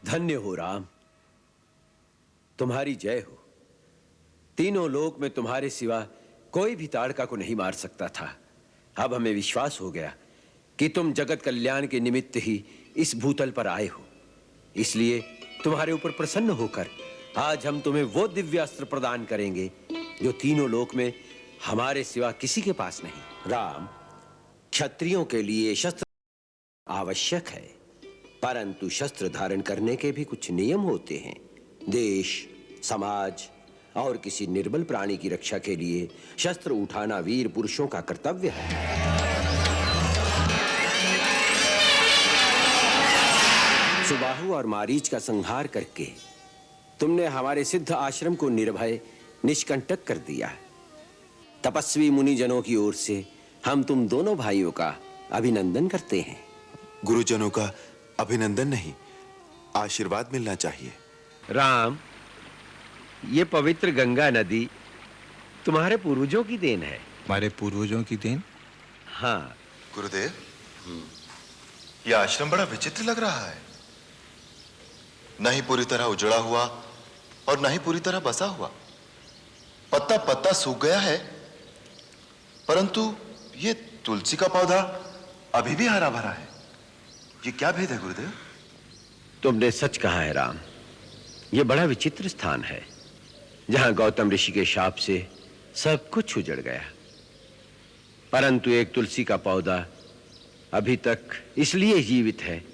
धन्य हो राम, तुम्हारी जय हो। तीनों लोक में तुम्हारे सिवा कोई भी ताड़का को नहीं मार सकता था। अब हमें विश्वास हो गया कि तुम जगत कल्याण के निमित्त ही इस भूतल पर आए हो। इसलिए तुम्हारे ऊपर प्रसन्न होकर आज हम तुम्हें वो दिव्य अस्त्र प्रदान करेंगे जो तीनों लोक में हमारे सिवा किसी के पास नहीं। राम, क्षत्रियों के लिए शस्त्र आवश्यक है, परंतु शस्त्र धारण करने के भी कुछ नियम होते हैं। देश, समाज और किसी निर्बल प्राणी की रक्षा के लिए शस्त्र उठाना वीर पुरुषों का कर्तव्य है। सुबाहु और मारीच का संहार करके तुमने हमारे सिद्ध आश्रम को निर्भय निष्कंटक कर दिया। तपस्वी मुनि जनों की ओर से हम तुम दोनों भाइयों का अभिनंदन करते हैं। गुरुजनों का अभिनंदन नहीं, आशीर्वाद मिलना चाहिए। राम, ये पवित्र गंगा नदी तुम्हारे पूर्वजों की देन है। हमारे पूर्वजों की देन? हाँ गुरुदेव, यह आश्रम बड़ा विचित्र लग रहा है। नहीं पूरी तरह उजड़ा हुआ और नहीं पूरी तरह बसा हुआ। पत्ता पत्ता सूख गया है, परंतु ये तुलसी का पौधा अभी भी हरा भरा है। ये क्या भेद है गुरुदेव? तुमने सच कहा है राम, ये बड़ा विचित्र स्थान है जहां गौतम ऋषि के शाप से सब कुछ उजड़ गया, परंतु एक तुलसी का पौधा अभी तक इसलिए जीवित है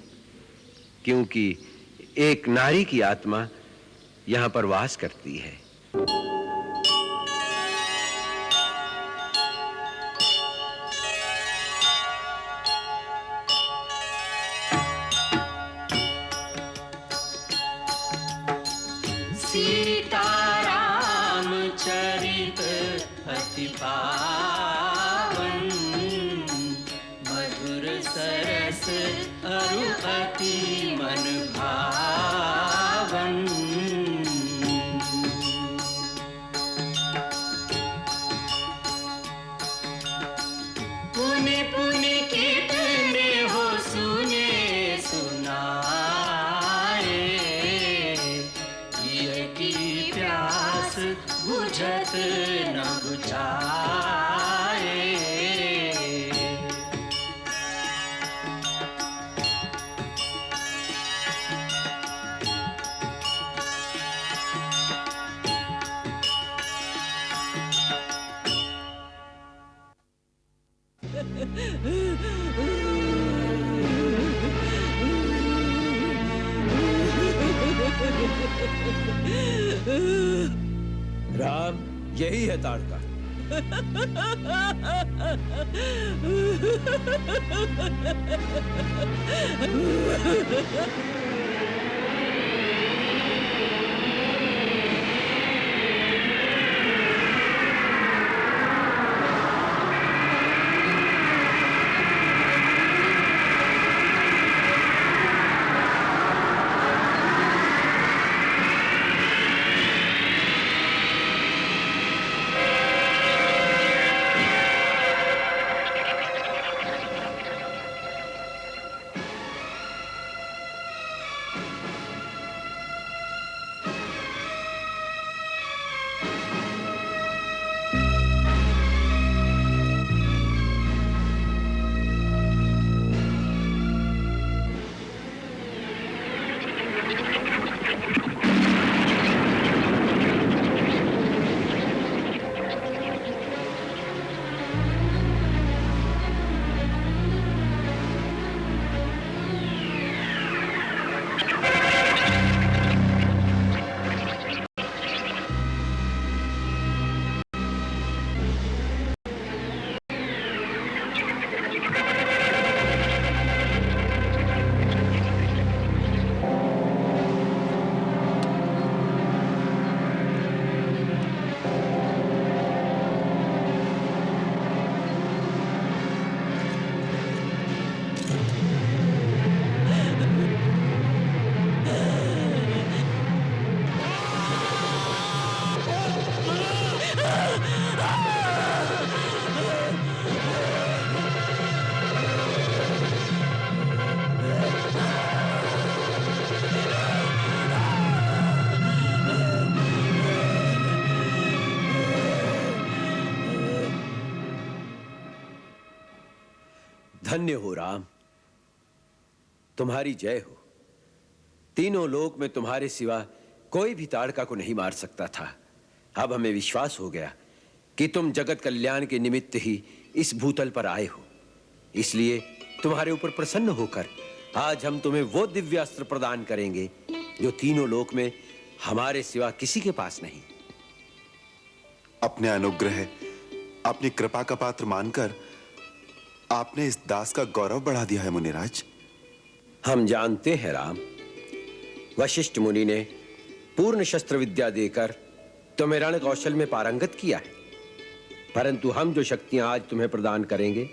क्योंकि एक नारी की आत्मा यहां पर वास करती है। सीताराम चरित अति पावन, मधुर सरस अरु अति मन भावन। पुनि पुनि कितने हो सुने सुनाए, ये की प्यास बुझत न बुझाए। राम, यही है ताड़का। धन्य हो राम, तुम्हारी जय हो। तीनों लोक में तुम्हारे सिवा कोई भी ताड़का को नहीं मार सकता था। अब हमें विश्वास हो गया कि तुम जगत कल्याण के निमित्त ही इस भूतल पर आए हो। इसलिए तुम्हारे ऊपर प्रसन्न होकर आज हम तुम्हें वो दिव्य अस्त्र प्रदान करेंगे जो तीनों लोक में हमारे सिवा किसी के पास नहीं। अपने अनुग्रह, अपनी कृपा का पात्र मानकर आपने इस दास का गौरव बढ़ा दिया है मुनिराज। हम जानते हैं राम, वशिष्ठ मुनि ने पूर्ण शस्त्र विद्या देकर तुम्हें रण कौशल में पारंगत किया है, परंतु हम जो शक्तियां आज तुम्हें प्रदान करेंगे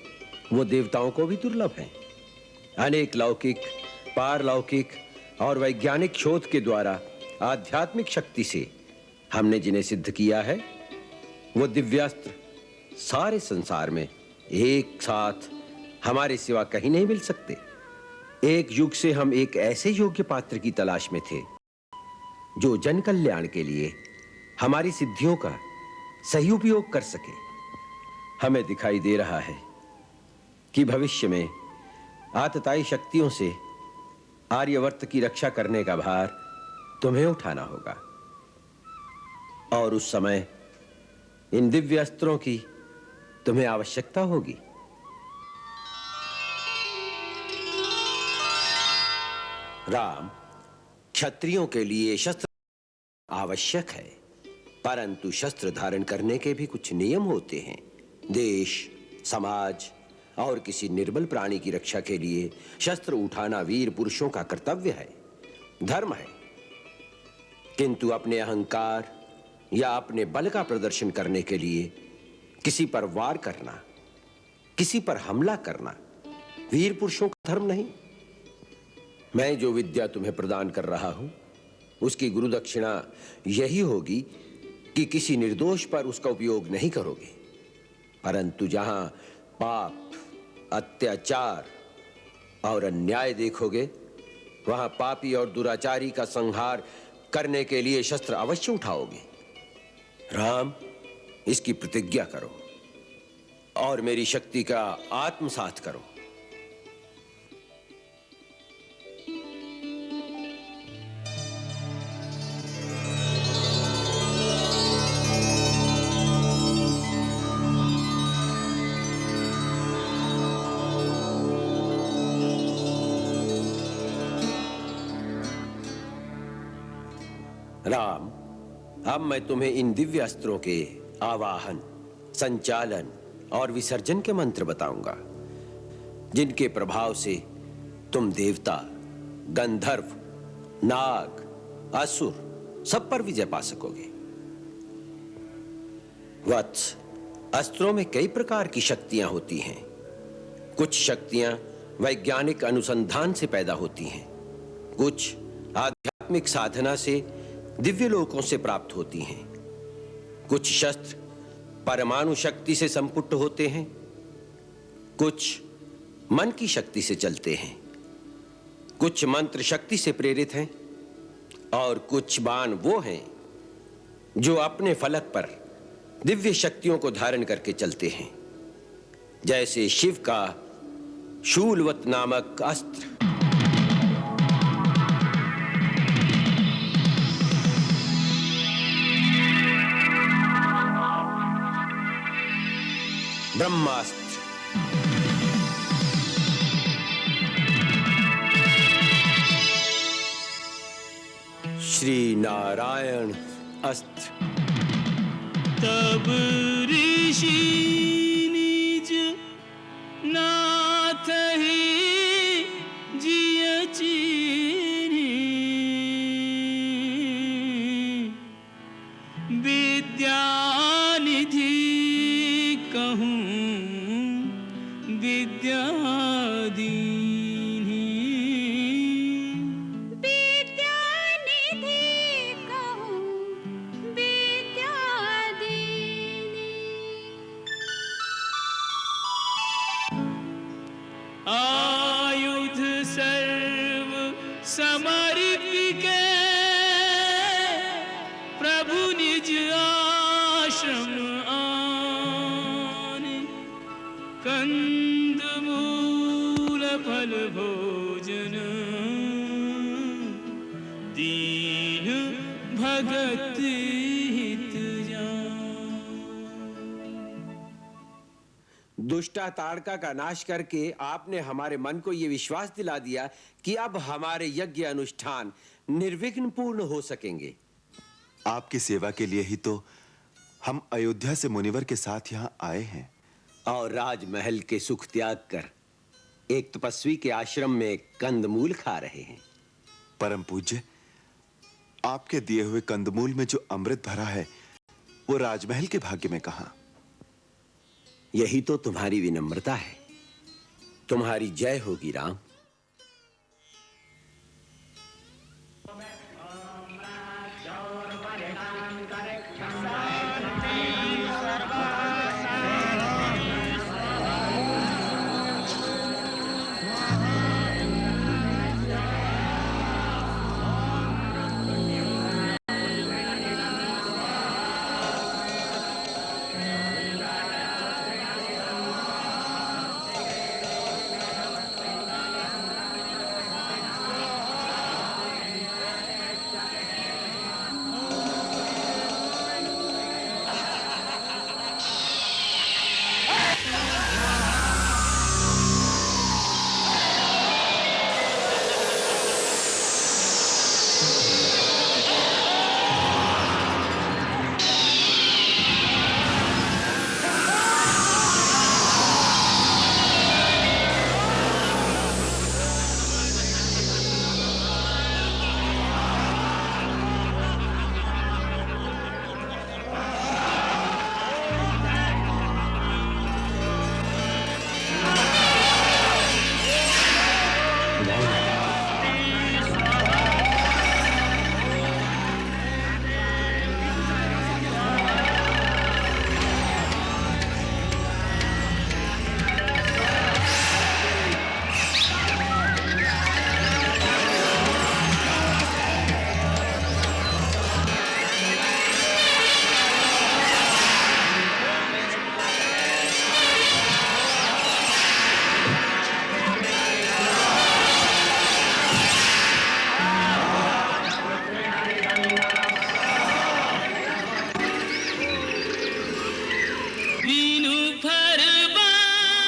वो देवताओं को भी दुर्लभ हैं। अनेक लौकिक, पारलौकिक और वैज्ञानिक शोध के द्वारा आध्यात्मिक शक्ति से हमने जिन्हें सिद्ध किया है वो दिव्यास्त्र सारे संसार में एक साथ हमारे सिवा कहीं नहीं मिल सकते। एक युग से हम एक ऐसे योग्य पात्र की तलाश में थे जो जन कल्याण के लिए हमारी सिद्धियों का सही उपयोग कर सके। हमें दिखाई दे रहा है कि भविष्य में आतताई शक्तियों से आर्यवर्त की रक्षा करने का भार तुम्हें उठाना होगा, और उस समय इन दिव्य अस्त्रों की तुम्हें आवश्यकता होगी। राम, क्षत्रियों के लिए शस्त्र आवश्यक है, परंतु शस्त्र धारण करने के भी कुछ नियम होते हैं। देश, समाज और किसी निर्बल प्राणी की रक्षा के लिए शस्त्र उठाना वीर पुरुषों का कर्तव्य है, धर्म है। किंतु अपने अहंकार या अपने बल का प्रदर्शन करने के लिए किसी पर वार करना, किसी पर हमला करना वीर पुरुषों का धर्म नहीं। मैं जो विद्या तुम्हें प्रदान कर रहा हूं उसकी गुरु दक्षिणा यही होगी कि किसी निर्दोष पर उसका उपयोग नहीं करोगे, परंतु जहां पाप, अत्याचार और अन्याय देखोगे वहां पापी और दुराचारी का संहार करने के लिए शस्त्र अवश्य उठाओगे। राम, इसकी प्रतिज्ञा करो और मेरी शक्ति का आत्मसात करो। राम, अब मैं तुम्हें इन दिव्य अस्त्रों के आवाहन, संचालन और विसर्जन के मंत्र बताऊंगा, जिनके प्रभाव से तुम देवता, गंधर्व, नाग, असुर सब पर विजय पा सकोगे। वत्स, अस्त्रों में कई प्रकार की शक्तियां होती हैं। कुछ शक्तियां वैज्ञानिक अनुसंधान से पैदा होती हैं, कुछ आध्यात्मिक साधना से दिव्य लोकों से प्राप्त होती हैं, कुछ शस्त्र परमाणु शक्ति से संपुष्ट होते हैं, कुछ मन की शक्ति से चलते हैं, कुछ मंत्र शक्ति से प्रेरित हैं और कुछ बाण वो हैं जो अपने फलक पर दिव्य शक्तियों को धारण करके चलते हैं, जैसे शिव का शूलवत नामक अस्त्र। ब्रह्मास्त्र, श्री नारायण अस्त्र। तब ऋषि निज नाथ ही जिय चीनी, विद्यानिधि कहूँ विद्यादीनी। विद्यानिधि कहूँ विद्यादीनी। आयुध सर्व समर्पिके प्रभु निज आश्रम आने, कंद मूल भगत हित जान। दुष्टा ताड़का का नाश करके आपने हमारे मन को यह विश्वास दिला दिया कि अब हमारे यज्ञ अनुष्ठान निर्विघ्न पूर्ण हो सकेंगे। आपकी सेवा के लिए ही तो हम अयोध्या से मुनिवर के साथ यहाँ आए हैं। और राजमहल के सुख त्याग कर एक तपस्वी के आश्रम में कंदमूल खा रहे हैं। परम पूज्य, आपके दिए हुए कंदमूल में जो अमृत भरा है वो राजमहल के भाग्य में कहां? यही तो तुम्हारी विनम्रता है। तुम्हारी जय होगी राम। वीनु फरमान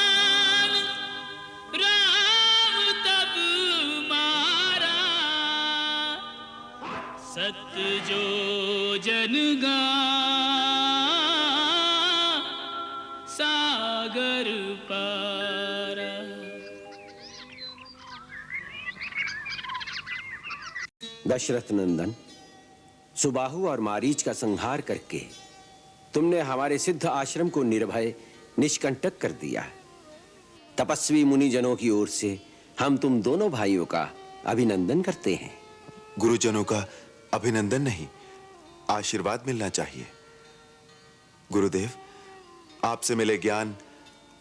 राम तब मारा, सत्य जो जन गा सागर पारा। दशरथ नंदन, सुबाहु और मारीच का संहार करके तुमने हमारे सिद्ध आश्रम को निर्भय निष्कंटक कर दिया। तपस्वी मुनिजनों की ओर से हम तुम दोनों भाइयों का अभिनंदन करते हैं। गुरुजनों का अभिनंदन नहीं, आशीर्वाद मिलना चाहिए। गुरुदेव, आपसे मिले ज्ञान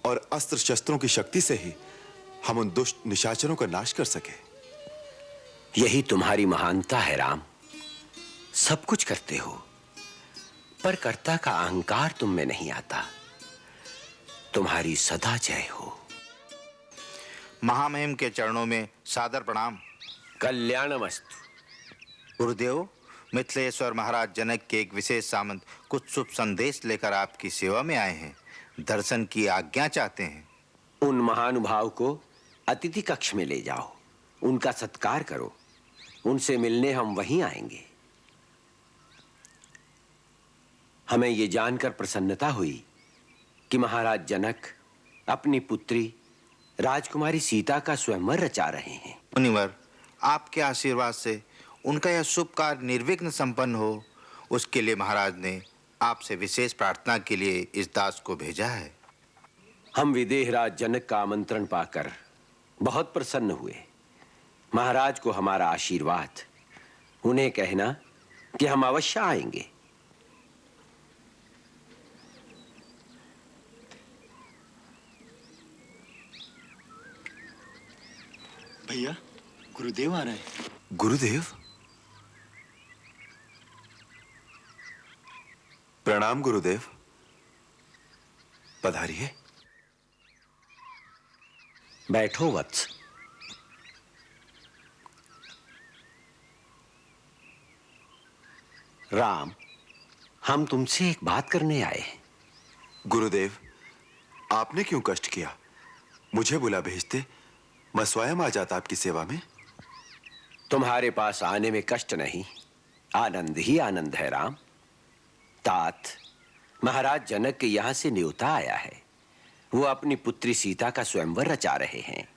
और अस्त्र शस्त्रों की शक्ति से ही हम उन दुष्ट निशाचरों का नाश कर सके। यही तुम्हारी महानता है राम। सब कुछ करते हो, पर कर्ता का अहंकार तुम में नहीं आता। तुम्हारी सदा जय हो। महामहिम के चरणों में सादर प्रणाम। कल्याणमस्तु। गुरुदेव, मिथिलेश्वर महाराज जनक के एक विशेष सामंत कुछ शुभ संदेश लेकर आपकी सेवा में आए हैं। दर्शन की आज्ञा चाहते हैं। उन महानुभाव को अतिथि कक्ष में ले जाओ, उनका सत्कार करो। उनसे मिलने हम वहीं आएंगे। हमें ये जानकर प्रसन्नता हुई कि महाराज जनक अपनी पुत्री राजकुमारी सीता का स्वयंवर रचा रहे हैं। मुनिवर, आपके आशीर्वाद से उनका यह शुभ कार्य निर्विघ्न संपन्न हो, उसके लिए महाराज ने आपसे विशेष प्रार्थना के लिए इस दास को भेजा है। हम विदेहराज जनक का आमंत्रण पाकर बहुत प्रसन्न हुए। महाराज को हमारा आशीर्वाद। उन्हें कहना कि हम अवश्य आएंगे। भैया, गुरुदेव आ रहे हैं। गुरुदेव, प्रणाम गुरुदेव। पधारिए। बैठो वत्स। राम, हम तुमसे एक बात करने आए हैं। गुरुदेव, आपने क्यों कष्ट किया? मुझे बुला भेजते, मैं स्वयं आ जाता आपकी सेवा में। तुम्हारे पास आने में कष्ट नहीं, आनंद ही आनंद है राम। तात, महाराज जनक के यहां से न्योता आया है। वो अपनी पुत्री सीता का स्वयंवर रचा रहे हैं,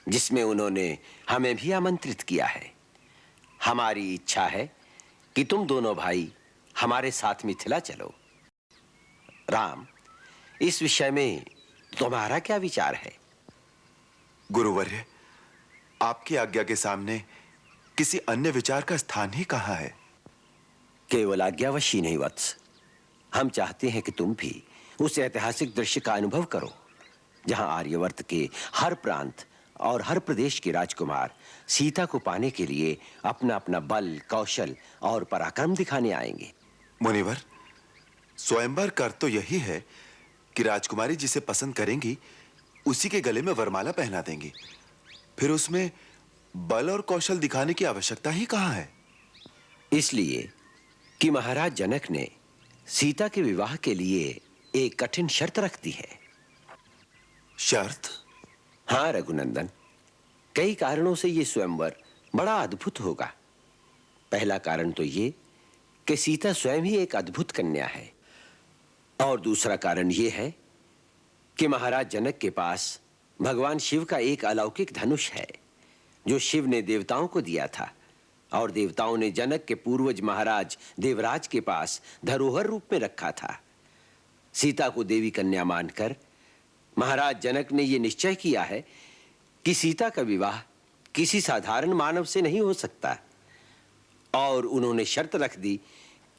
जिसमें उन्होंने हमें भी आमंत्रित किया है। हमारी इच्छा है कि तुम दोनों भाई हमारे साथ मिथिला चलो। राम, इस विषय में तुम्हारा क्या विचार है? गुरुवर्य, आपकी आज्ञा के सामने किसी अन्य विचार का स्थान ही कहाँ है? केवल आज्ञावश नहीं वत्स, हम चाहते हैं कि तुम भी उस ऐतिहासिक दृश्य का अनुभव करो जहां आर्यवर्त के हर प्रांत और हर प्रदेश के राजकुमार सीता को पाने के लिए अपना अपना बल, कौशल और पराक्रम दिखाने आएंगे। मुनिवर, स्वयंवर कर तो यही है कि राजकुमारी जिसे पसंद करेंगी उसी के गले में वरमाला पहना देंगी। फिर उसमें बल और कौशल दिखाने की आवश्यकता ही कहाँ है? इसलिए कि महाराज जनक ने सीता के विवाह के लिए एक कठिन शर्त रख दी है। शर्त? हाँ रघुनंदन, कई कारणों से ये स्वयंवर बड़ा अद्भुत होगा। पहला कारण तो ये कि सीता स्वयं ही एक अद्भुत कन्या है, और दूसरा कारण ये है कि महाराज जनक के पास भगवान शिव का एक अलौकिक धनुष है, जो शिव ने देवताओं को दिया था, और देवताओं ने जनक के पूर्वज महाराज देवराज के पास धरोहर रूप में रखा था। सीता को देवी कन्या मानकर महाराज जनक ने यह निश्चय किया है कि सीता का विवाह किसी साधारण मानव से नहीं हो सकता, और उन्होंने शर्त रख दी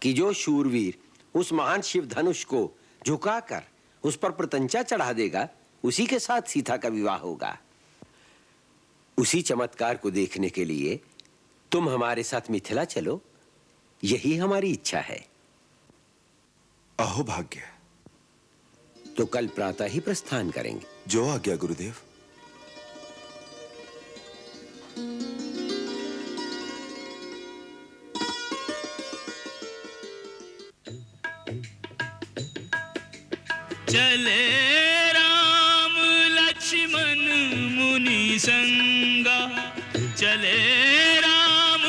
कि जो शूरवीर उस महान शिव धनुष को झुकाकर उस पर प्रतंचा चढ़ा देगा, उसी के साथ सीता का विवाह होगा। उसी चमत्कार को देखने के लिए तुम हमारे साथ मिथिला चलो, यही हमारी इच्छा है। अहो भाग्य। तो कल प्रातः ही प्रस्थान करेंगे। जो आज्ञा गुरुदेव। चले राम लक्ष्मण मुनि संगा, चले राम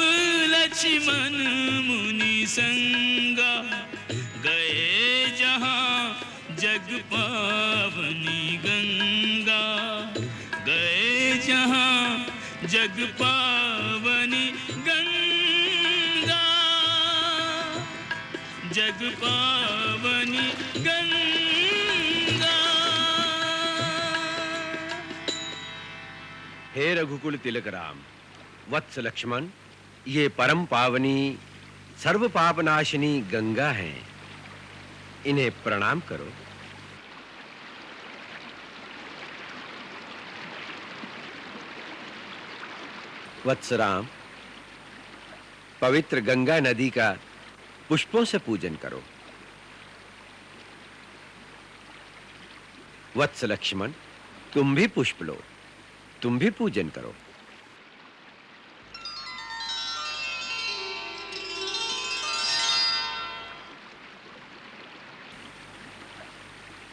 लक्ष्मण मुनि संगा, गए जहां जग पावनी गंगा, गए जहां जग पावनी गंगा, जग पावनी गंगा। हे रघुकुल तिलक राम, वत्स लक्ष्मण, ये परम पावनी सर्व पापनाशिनी गंगा है, इन्हें प्रणाम करो। वत्स राम, पवित्र गंगा नदी का पुष्पों से पूजन करो। वत्स लक्ष्मण, तुम भी पुष्प लो, तुम भी पूजन करो।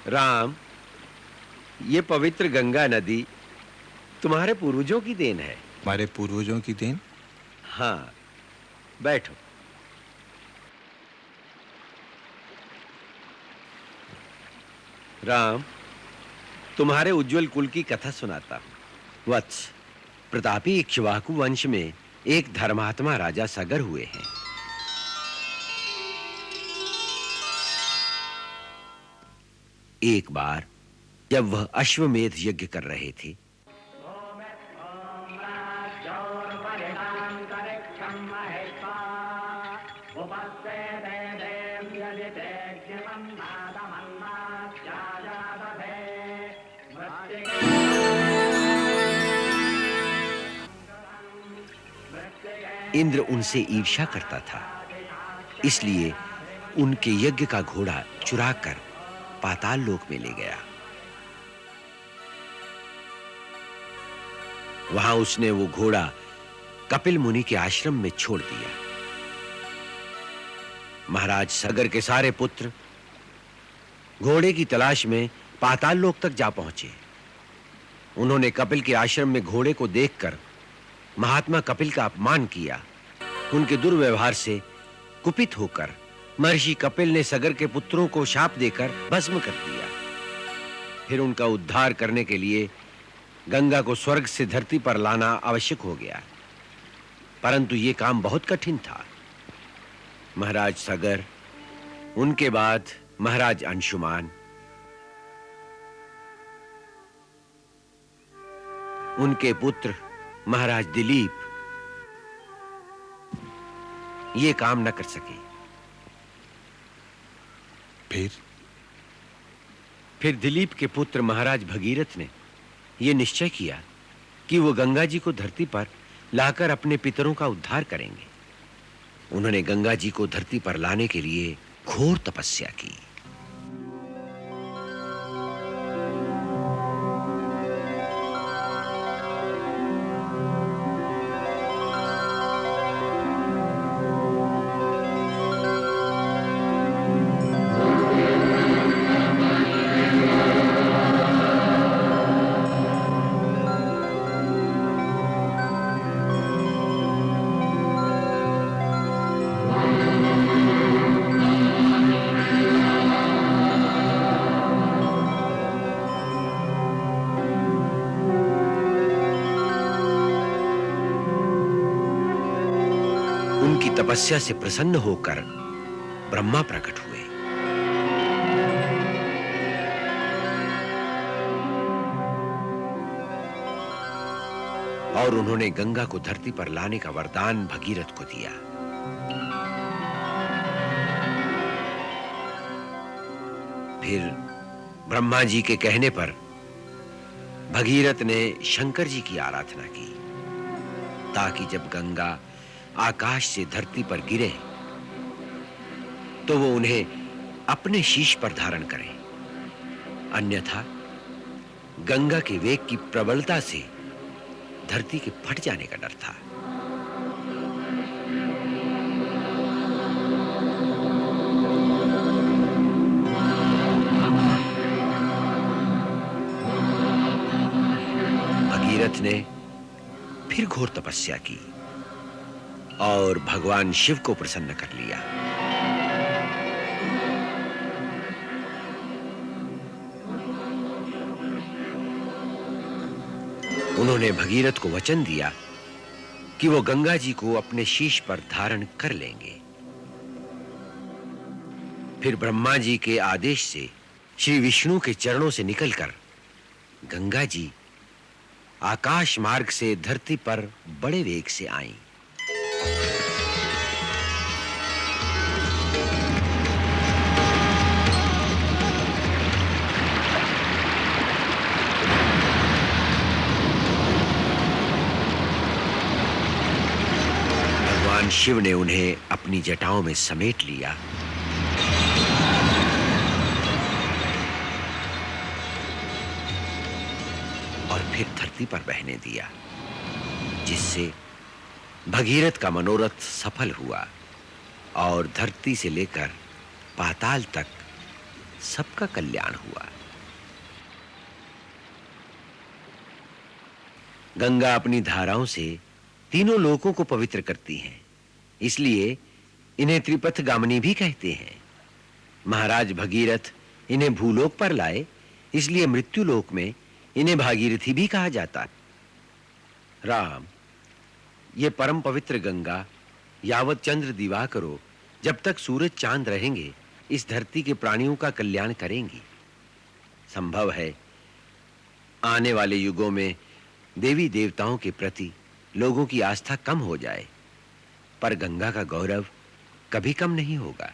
राम, ये पवित्र गंगा नदी तुम्हारे पूर्वजों की देन है। हमारे पूर्वजों की देन? हाँ, बैठो। राम, तुम्हारे उज्जवल कुल की कथा सुनाता हूं। वत्स, प्रतापी इक्ष्वाकु वंश में एक धर्मात्मा राजा सगर हुए हैं। एक बार जब वह अश्वमेध यज्ञ कर रहे थे, इंद्र उनसे ईर्ष्या करता था, इसलिए उनके यज्ञ का घोड़ा चुराकर पाताल लोक में ले गया। वहां उसने वो घोड़ा कपिल मुनि के आश्रम में छोड़ दिया। महाराज सगर के सारे पुत्र घोड़े की तलाश में पाताल लोक तक जा पहुंचे। उन्होंने कपिल के आश्रम में घोड़े को देखकर महात्मा कपिल का अपमान किया। उनके दुर्व्यवहार से कुपित होकर महर्षि कपिल ने सगर के पुत्रों को शाप देकर भस्म कर दिया। फिर उनका उद्धार करने के लिए गंगा को स्वर्ग से धरती पर लाना आवश्यक हो गया, परंतु यह काम बहुत कठिन था। महाराज सगर, उनके बाद महाराज अंशुमान, उनके पुत्र महाराज दिलीप ये काम न कर सके। फिर दिलीप के पुत्र महाराज भगीरथ ने यह निश्चय किया कि वो गंगा जी को धरती पर लाकर अपने पितरों का उद्धार करेंगे। उन्होंने गंगा जी को धरती पर लाने के लिए घोर तपस्या की। उनकी तपस्या से प्रसन्न होकर ब्रह्मा प्रकट हुए। और उन्होंने गंगा को धरती पर लाने का वरदान भगीरथ को दिया। फिर ब्रह्मा जी के कहने पर भगीरथ ने शंकर जी की आराधना की, ताकि जब गंगा आकाश से धरती पर गिरे तो वो उन्हें अपने शीश पर धारण करें, अन्यथा गंगा के वेग की प्रबलता से धरती के फट जाने का डर था। भगीरथ ने फिर घोर तपस्या की और भगवान शिव को प्रसन्न कर लिया। उन्होंने भगीरथ को वचन दिया कि वो गंगा जी को अपने शीश पर धारण कर लेंगे। फिर ब्रह्मा जी के आदेश से श्री विष्णु के चरणों से निकलकर गंगा जी आकाश मार्ग से धरती पर बड़े वेग से आईं। भगवान शिव ने उन्हें अपनी जटाओं में समेट लिया और फिर धरती पर बहने दिया, जिससे भगीरथ का मनोरथ सफल हुआ और धरती से लेकर पाताल तक सबका कल्याण हुआ। गंगा अपनी धाराओं से तीनों लोकों को पवित्र करती हैं, इसलिए इन्हें त्रिपथ गामिनी भी कहते हैं। महाराज भगीरथ इन्हें भूलोक पर लाए, इसलिए मृत्यु लोक में इन्हें भागीरथी भी कहा जाता है। राम, ये परम पवित्र गंगा यावत चंद्र दिवाकरो, जब तक सूरज चांद रहेंगे, इस धरती के प्राणियों का कल्याण करेंगी। संभव है आने वाले युगों में देवी देवताओं के प्रति लोगों की आस्था कम हो जाए, पर गंगा का गौरव कभी कम नहीं होगा।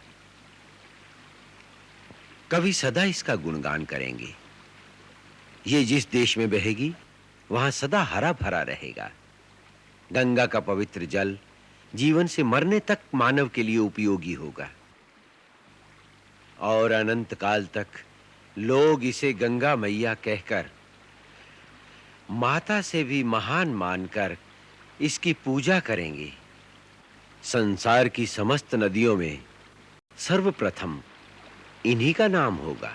कभी सदा इसका गुणगान करेंगे। ये जिस देश में बहेगी वहां सदा हरा भरा रहेगा। गंगा का पवित्र जल जीवन से मरने तक मानव के लिए उपयोगी होगा और अनंत काल तक लोग इसे गंगा मैया कहकर, माता से भी महान मानकर इसकी पूजा करेंगे। संसार की समस्त नदियों में सर्वप्रथम इन्हीं का नाम होगा।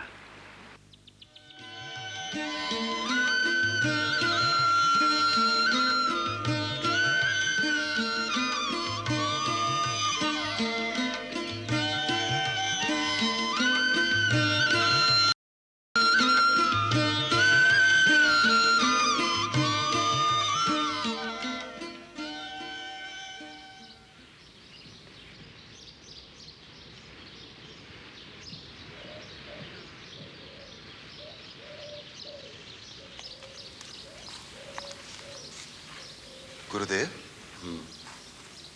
गुरुदेव,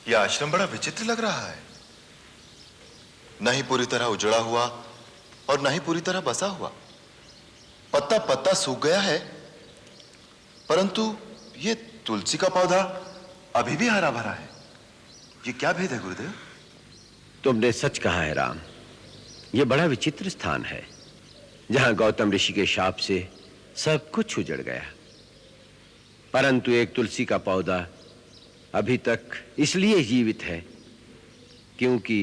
यह आश्रम बड़ा विचित्र लग रहा है। न ही पूरी तरह उजड़ा हुआ और न ही पूरी तरह बसा हुआ। पत्ता पत्ता सूख गया है, परंतु ये तुलसी का पौधा अभी भी हरा भरा है। ये क्या भेद है गुरुदेव? तुमने सच कहा है राम। यह बड़ा विचित्र स्थान है, जहां गौतम ऋषि के शाप से सब कुछ उजड़ गया, परंतु एक तुलसी का पौधा अभी तक इसलिए जीवित है क्योंकि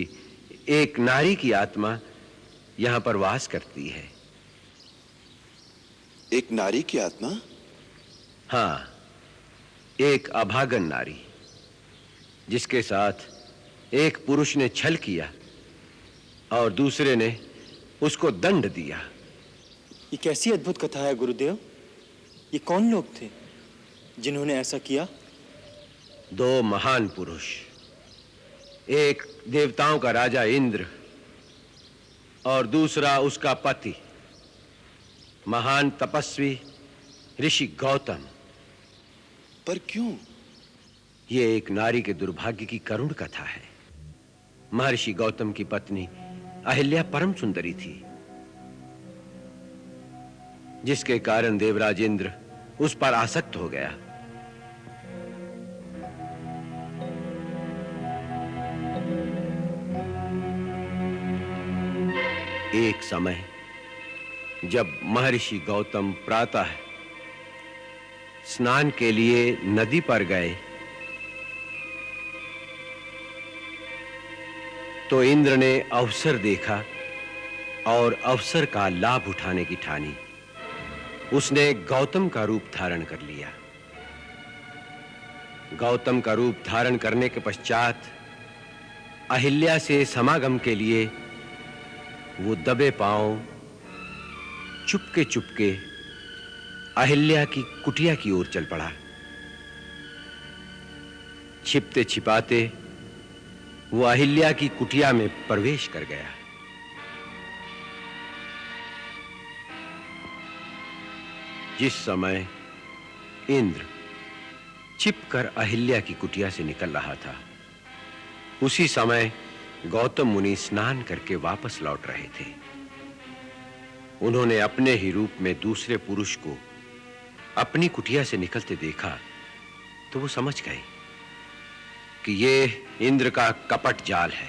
एक नारी की आत्मा यहां पर वास करती है। एक नारी की आत्मा? हां, एक अभागन नारी, जिसके साथ एक पुरुष ने छल किया और दूसरे ने उसको दंड दिया। ये कैसी अद्भुत कथा है गुरुदेव? ये कौन लोग थे जिन्होंने ऐसा किया? दो महान पुरुष, एक देवताओं का राजा इंद्र और दूसरा उसका पति महान तपस्वी ऋषि गौतम। पर क्यों? यह एक नारी के दुर्भाग्य की करुण कथा है। महर्षि गौतम की पत्नी अहिल्या परम सुंदरी थी, जिसके कारण देवराज इंद्र उस पर आसक्त हो गया। एक समय जब महर्षि गौतम प्रातः स्नान के लिए नदी पर गए, तो इंद्र ने अवसर देखा और अवसर का लाभ उठाने की ठानी। उसने गौतम का रूप धारण कर लिया। गौतम का रूप धारण करने के पश्चात अहिल्या से समागम के लिए वो दबे पांव चुपके चुपके अहिल्या की कुटिया की ओर चल पड़ा। छिपते छिपाते वो अहिल्या की कुटिया में प्रवेश कर गया। जिस समय इंद्र छिपकर अहिल्या की कुटिया से निकल रहा था, उसी समय गौतम मुनि स्नान करके वापस लौट रहे थे। उन्होंने अपने ही रूप में दूसरे पुरुष को अपनी कुटिया से निकलते देखा, तो वो समझ गए कि ये इंद्र का कपट जाल है।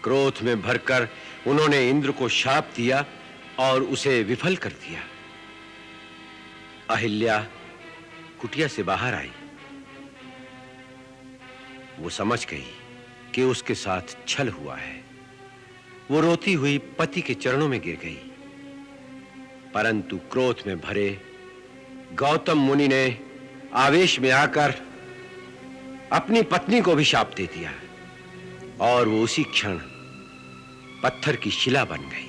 क्रोध में भरकर उन्होंने इंद्र को शाप दिया और उसे विफल कर दिया। अहिल्या कुटिया से बाहर आई। वो समझ गई कि उसके साथ छल हुआ है। वो रोती हुई पति के चरणों में गिर गई, परंतु क्रोध में भरे गौतम मुनि ने आवेश में आकर अपनी पत्नी को भी शाप दे दिया और वो उसी क्षण पत्थर की शिला बन गई।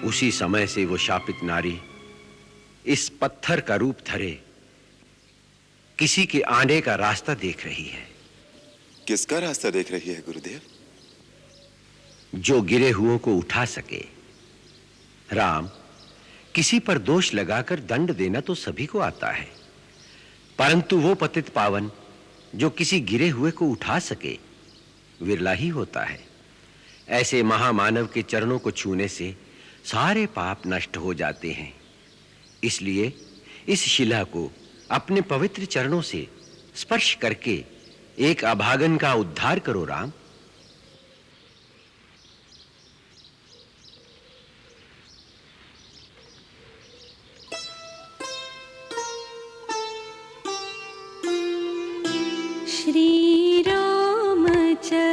उसी समय से वो शापित नारी इस पत्थर का रूप धरे किसी के आने का रास्ता देख रही है। किसका रास्ता देख रही है गुरुदेव? जो गिरे हुओं को उठा सके। राम, किसी पर दोष लगाकर दंड देना तो सभी को आता है, परंतु वो पतित पावन जो किसी गिरे हुए को उठा सके विरला ही होता है। ऐसे महामानव के चरणों को छूने से सारे पाप नष्ट हो जाते हैं। इसलिए इस शिला को अपने पवित्र चरणों से स्पर्श करके एक अभागन का उद्धार करो राम। श्री रामचंद्र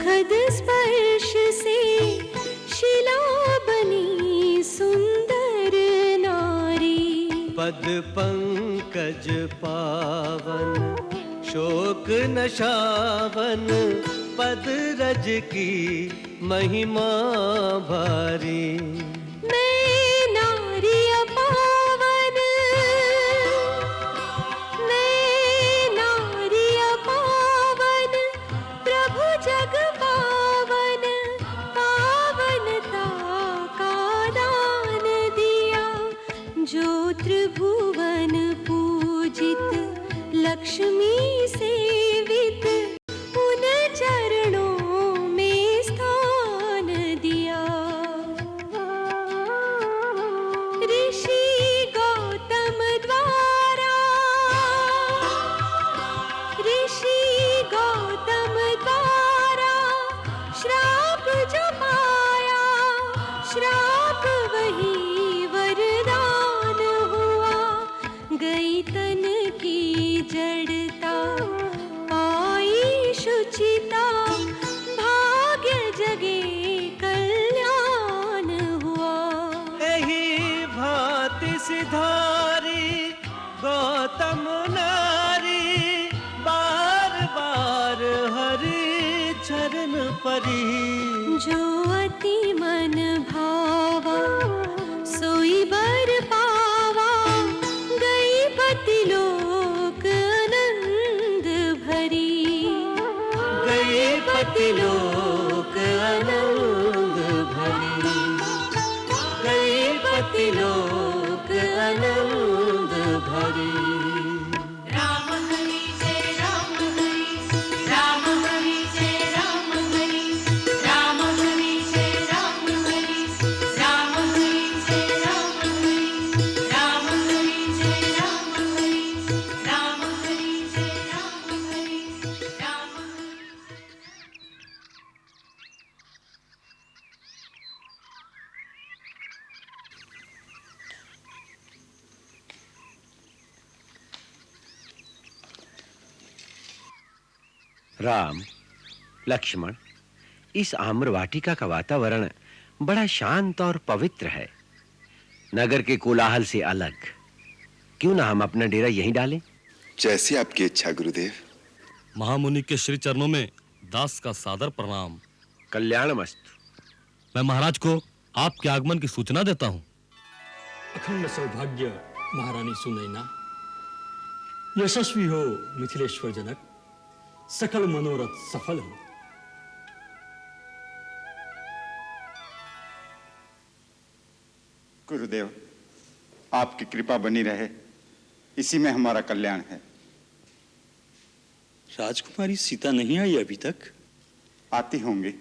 सुखद स्पर्श से शिला बनी सुंदर नारी। पद पंकज पावन शोक नशावन, पद रज की महिमा भारी। मैं नारी अपावन, मैं नारी अपावन, प्रभु जग पावन, पावनता का दान दिया। जो त्रिभुवन पूजित लक्ष्मी सेवित, उन चरणों में स्थान दिया। ऋषि गौतम द्वारा, ऋषि गौतम द्वारा श्राप जो पाया, श्राप वही वरदान हुआ। गई तन की जड़ता, पाई शुचिता, भाग्य जगे कल्याण हुआ। यही भांति सिधारी गौतम नारी, बार बार हरि चरण परी। जो अति मन भावा, सोई बर पावा। गई पति लोक आनंद भरी, गई पति लोक आनंद भरी, गई पति लोक आनंद भरी। राम हरि जय राम हरि, राम हरि जय राम हरि, राम हरि जय राम हरि, राम हरि जय राम हरि, राम हरि जय राम हरि, राम हरि जय राम हरि, राम हरि। राम, लक्ष्मण, इस आम्र वाटिका का वातावरण बड़ा शांत और पवित्र है, नगर के कोलाहल से अलग। क्यों ना हम अपना डेरा यहीं डालें? जैसी आपकी इच्छा गुरुदेव। महामुनि के श्री चरणों में दास का सादर प्रणाम। कल्याणमस्तु। मैं महाराज को आपके आगमन की सूचना देता हूँ। अखंड सौभाग्य महारानी सुनैना, यशस्वी हो मिथिलेश्वर जनक, सकल मनोरथ सफल हो। गुरुदेव, आपकी कृपा बनी रहे, इसी में हमारा कल्याण है। राजकुमारी सीता नहीं आई अभी तक? आती होंगी।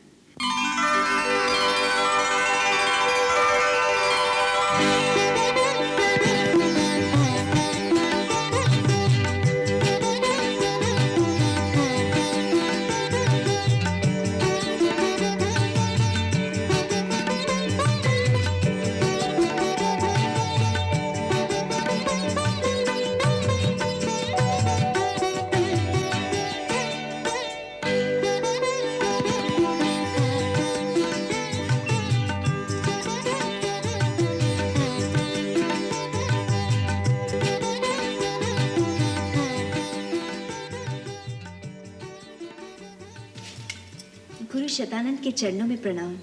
गुरु शतानंद के चरणों में प्रणाम।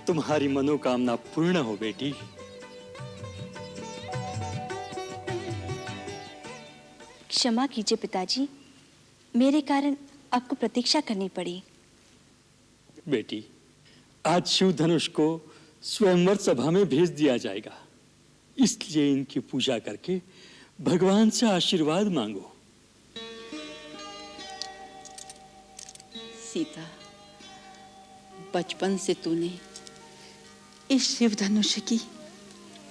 तुम्हारी मनोकामना पूर्ण हो बेटी। क्षमा कीजिए पिताजी, मेरे कारण आपको प्रतीक्षा करनी पड़ी। बेटी, आज शिव धनुष को स्वयंवर सभा में भेज दिया जाएगा, इसलिए इनकी पूजा करके भगवान से आशीर्वाद मांगो। सीता, बचपन से तूने इस शिव धनुष की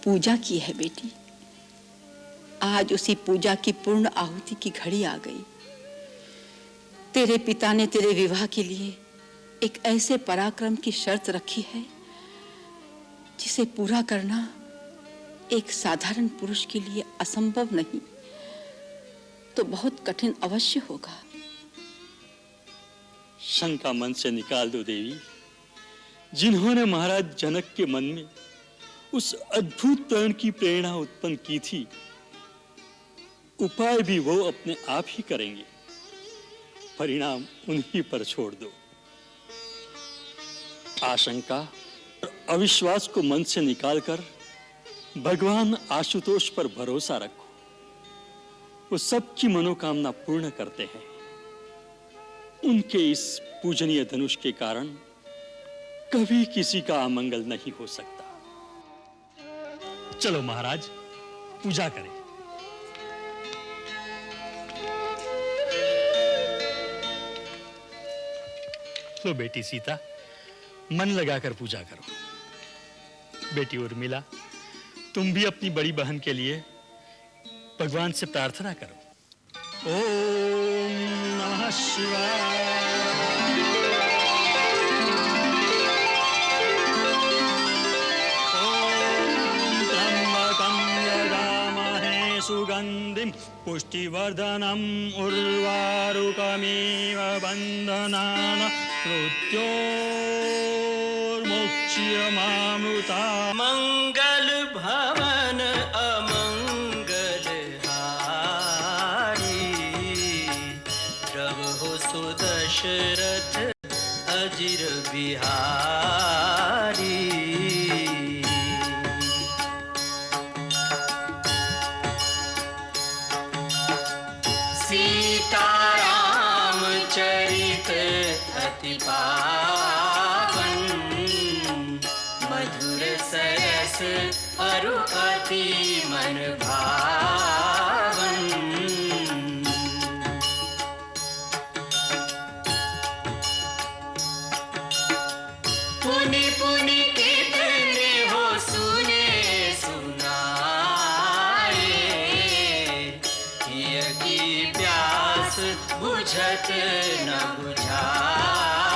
पूजा की है बेटी। आज उसी पूजा की पूर्ण आहुति की घड़ी आ गई। तेरे पिता ने तेरे विवाह के लिए एक ऐसे पराक्रम की शर्त रखी है जिसे पूरा करना एक साधारण पुरुष के लिए असंभव नहीं तो बहुत कठिन अवश्य होगा। शंका मन से निकाल दो देवी। जिन्होंने महाराज जनक के मन में उस अद्भुत प्रण की प्रेरणा उत्पन्न की थी, उपाय भी वो अपने आप ही करेंगे। परिणाम उन्हीं पर छोड़ दो। आशंका और अविश्वास को मन से निकालकर भगवान आशुतोष पर भरोसा रखो। वो सबकी मनोकामना पूर्ण करते हैं। उनके इस पूजनीय धनुष के कारण कभी किसी का अमंगल नहीं हो सकता। चलो महाराज, पूजा करें। लो बेटी सीता, मन लगाकर पूजा करो। बेटी उर्मिला, तुम भी अपनी बड़ी बहन के लिए भगवान से प्रार्थना करो। ओम नमः शिवाय। ओम त्र्यंबकं यजामहे सुगंधिं पुष्टिवर्धनम् उर्वारुकमिव बन्धनान् मृत्योर्मुच्यमामृता। मंगल भवन अमंगल हारी, प्रभु सुदशरथ अजिर बिहारी। सीताराम चरित अति पावन, मधुर सरस अरु अति मन भावन। पुनि पुनि कितने हो सुने सुनाए, हिय की प्यास बुझत न बुझाए।